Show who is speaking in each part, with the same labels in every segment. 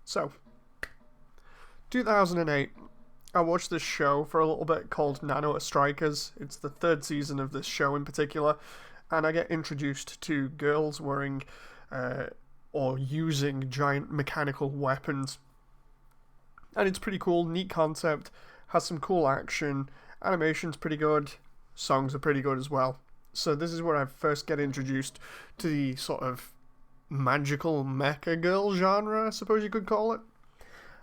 Speaker 1: So, 2008, I watched this show for a little bit called Nano Strikers. It's the third season of this show in particular, and I get introduced to girls wearing or using giant mechanical weapons. And it's pretty cool, neat concept, has some cool action, animation's pretty good, songs are pretty good as well. So this is where I first get introduced to the sort of magical mecha girl genre, I suppose you could call it.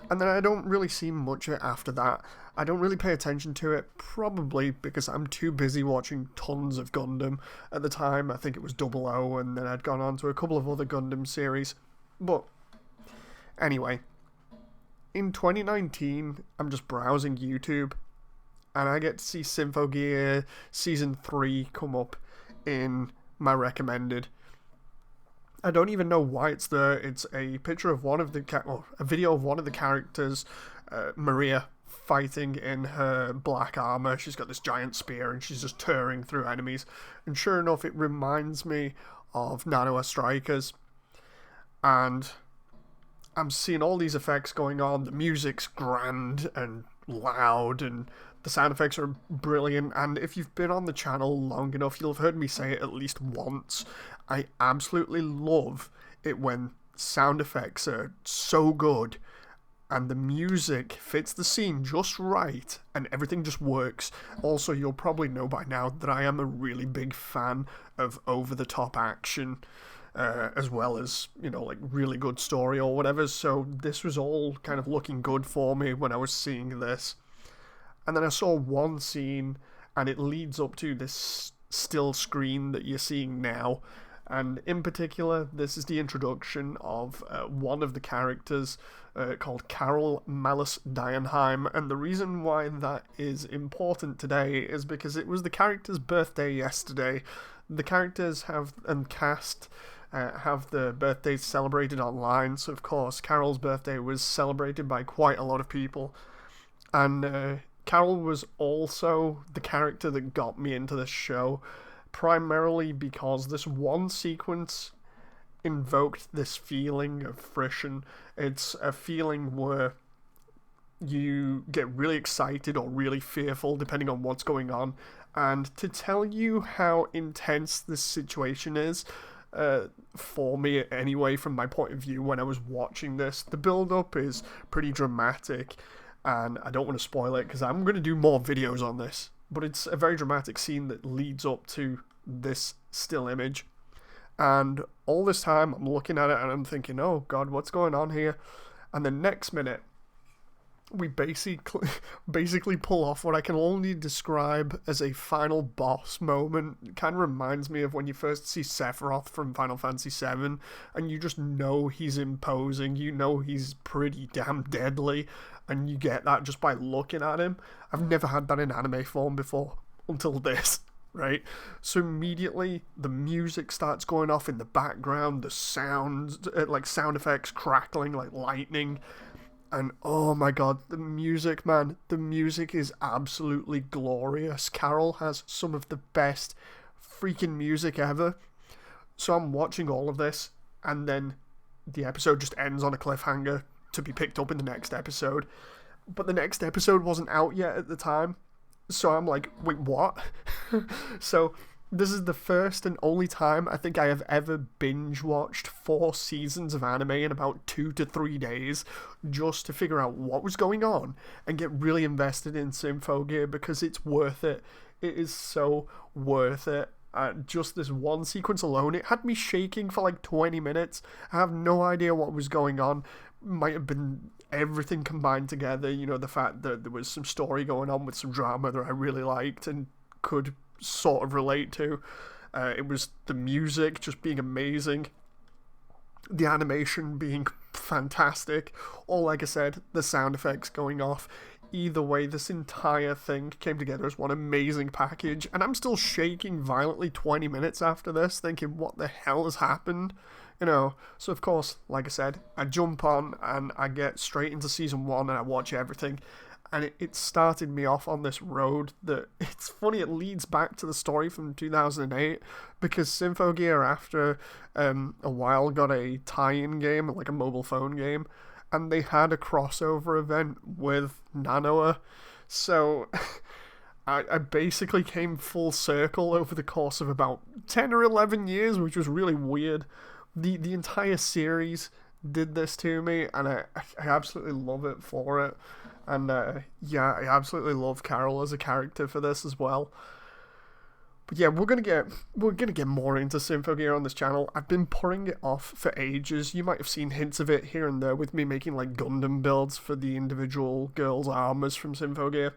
Speaker 1: And then I don't really see much of it after that. I don't really pay attention to it, probably because I'm too busy watching tons of Gundam. At the time, I think it was Double O, and then I'd gone on to a couple of other Gundam series. But, anyway, in 2019, I'm just browsing YouTube, and I get to see Symphogear Season 3 come up in my recommended. I don't even know why it's there. It's a picture of a video of one of the characters, Maria, fighting in her black armor. She's got this giant spear and she's just tearing through enemies. And sure enough, it reminds me of Nano Strikers. And I'm seeing all these effects going on. The music's grand and loud and the sound effects are brilliant, and if you've been on the channel long enough, you'll have heard me say it at least once. I absolutely love it when sound effects are so good and the music fits the scene just right and everything just works. Also, you'll probably know by now that I am a really big fan of over-the-top action, as well as, like really good story or whatever, so this was all kind of looking good for me when I was seeing this. And then I saw one scene, and it leads up to this still screen that you're seeing now. And in particular, this is the introduction of one of the characters called Carol Malus Dienheim. And the reason why that is important today is because it was the character's birthday yesterday. The characters and cast have the birthdays celebrated online. So, of course, Carol's birthday was celebrated by quite a lot of people. And Carol was also the character that got me into this show, primarily because this one sequence invoked this feeling of friction. It's a feeling where you get really excited or really fearful depending on what's going on. And to tell you how intense this situation is, for me anyway, from my point of view when I was watching this, the build-up is pretty dramatic. And I don't want to spoil it because I'm going to do more videos on this. But it's a very dramatic scene that leads up to this still image. And all this time I'm looking at it and I'm thinking, oh God, what's going on here? And the next minute, we basically pull off what I can only describe as a final boss moment. It kind of reminds me of when you first see Sephiroth from Final Fantasy VII, and you just know he's imposing, you know he's pretty damn deadly, and you get that just by looking at him. I've never had that in anime form before, until this, right? So immediately, the music starts going off in the background, the sounds, like sound effects crackling like lightning. And oh my God, the music, man, the music is absolutely glorious. Carol has some of the best freaking music ever. So I'm watching all of this, and then the episode just ends on a cliffhanger to be picked up in the next episode. But the next episode wasn't out yet at the time. So I'm like, wait, what? So this is the first and only time I think I have ever binge-watched 4 seasons of anime in about 2 to 3 days just to figure out what was going on and get really invested in Symphogear because it's worth it. It is so worth it. Just this one sequence alone, it had me shaking for like 20 minutes. I have no idea what was going on. Might have been everything combined together, the fact that there was some story going on with some drama that I really liked and could sort of relate to. It was the music just being amazing, the animation being fantastic, or like I said, the sound effects going off. Either way, this entire thing came together as one amazing package, and I'm still shaking violently 20 minutes after this, thinking, what the hell has happened? So of course, like I said, I jump on and I get straight into season 1 and I watch everything. And it started me off on this road that, it's funny, it leads back to the story from 2008, because Symphogear, after a while, got a tie-in game, like a mobile phone game, and they had a crossover event with Nanoa. So I basically came full circle over the course of about 10 or 11 years, which was really weird. The entire series did this to me, and I absolutely love it for it. And yeah, I absolutely love Carol as a character for this as well. But yeah, we're gonna get more into Symphogear on this channel. I've been putting it off for ages. You might have seen hints of it here and there with me making like Gundam builds for the individual girls' armors from Symphogear.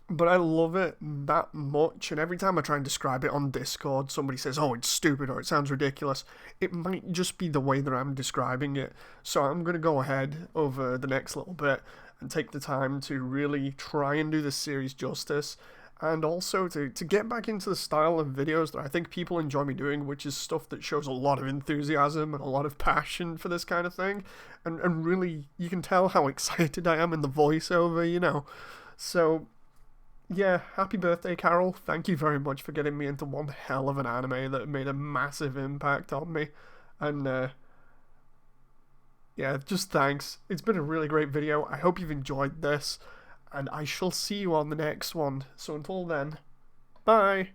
Speaker 1: But I love it that much, and every time I try and describe it on Discord, somebody says, oh, it's stupid or it sounds ridiculous. It might just be the way that I'm describing it. So I'm going to go ahead over the next little bit and take the time to really try and do this series justice, and also to get back into the style of videos that I think people enjoy me doing, which is stuff that shows a lot of enthusiasm and a lot of passion for this kind of thing. And really, you can tell how excited I am in the voiceover, you know. So yeah, happy birthday, Carol. Thank you very much for getting me into one hell of an anime that made a massive impact on me. And yeah, just thanks. It's been a really great video. I hope you've enjoyed this, and I shall see you on the next one. So until then, bye.